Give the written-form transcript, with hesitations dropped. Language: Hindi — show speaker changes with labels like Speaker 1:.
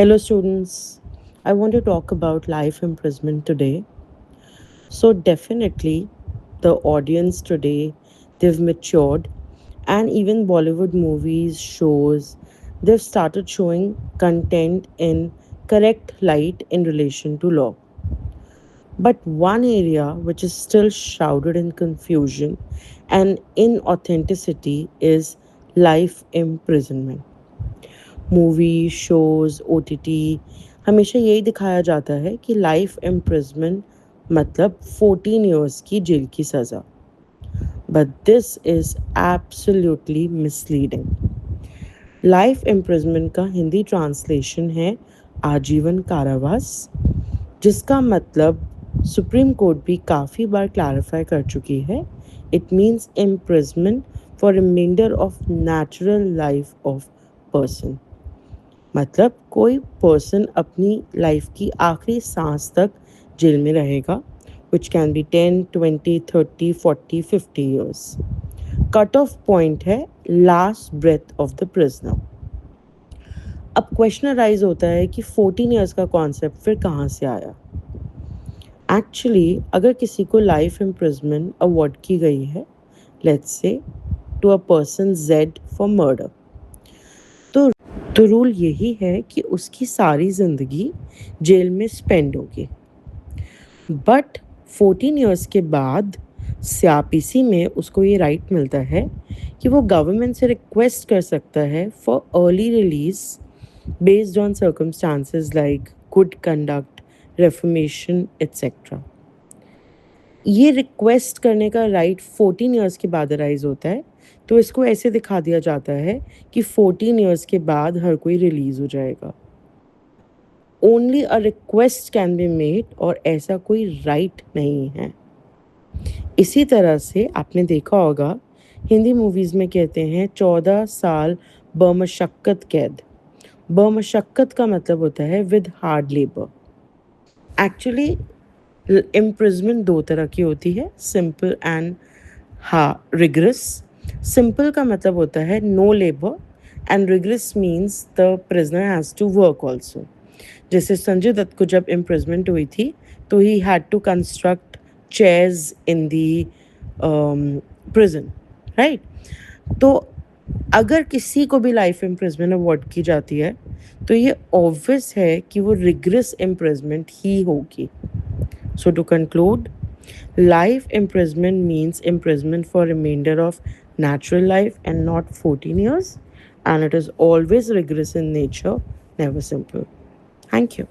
Speaker 1: Hello, students. I want to talk about life imprisonment today. So, definitely, the audience today, they've matured, and even Bollywood movies, shows, they've started showing content in correct light in relation to law. But one area which is still shrouded in confusion and inauthenticity is life imprisonment. Movie shows OTT हमेशा यही दिखाया जाता है कि लाइफ इम्प्रिजमेंट मतलब 14 इयर्स की जेल की सज़ा. But this is absolutely misleading. Life imprisonment का हिंदी ट्रांसलेशन है आजीवन कारावास, जिसका मतलब सुप्रीम कोर्ट भी काफ़ी बार क्लैरिफाई कर चुकी है. It means imprisonment for remainder of natural life of person. मतलब कोई पर्सन अपनी लाइफ की आखिरी सांस तक जेल में रहेगा, which can be 10, 20, 30, 40, 50 years. Cut off point है last breath of the prisoner. अब क्वेश्चन अराइज होता है कि 14 ईयर्स का कॉन्सेप्ट फिर कहाँ से आया. एक्चुअली अगर किसी को लाइफ इम्प्रिजमेंट अवॉर्ड की गई है, let's say to a person jailed for murder, तो रूल यही है कि उसकी सारी ज़िंदगी जेल में स्पेंड होगी. बट 14 इयर्स के बाद सीआरपीसी में उसको ये राइट मिलता है कि वो गवर्नमेंट से रिक्वेस्ट कर सकता है for early release based on circumstances like good conduct, reformation etcetera. ये रिक्वेस्ट करने का राइट 14 इयर्स के बाद अराइज होता है. तो इसको ऐसे दिखा दिया जाता है कि 14 इयर्स के बाद हर कोई रिलीज हो जाएगा. Only a request can be made और ऐसा कोई राइट नहीं है. इसी तरह से आपने देखा होगा हिंदी मूवीज़ में कहते हैं 14 साल बमशक्कत कैद. बमशक्कत का मतलब होता है with hard labour. Actually imprisonment दो तरह की होती है, सिंपल एंड रिग्रेस. सिंपल का मतलब होता है no labour and rigorous means the prisoner has to work also. जैसे संजय दत्त को जब इम्प्रिजमेंट हुई थी तो he had to construct chairs in the prison, right. तो अगर किसी को भी लाइफ इम्प्रिजमेंट अवॉर्ड की जाती है तो ये ऑब्वियस है कि वो रिग्रेस इम्प्रिजमेंट ही होगी. So to conclude, life imprisonment means imprisonment for remainder of natural life and not 14 years, and it is always rigorous in nature, never simple. Thank you.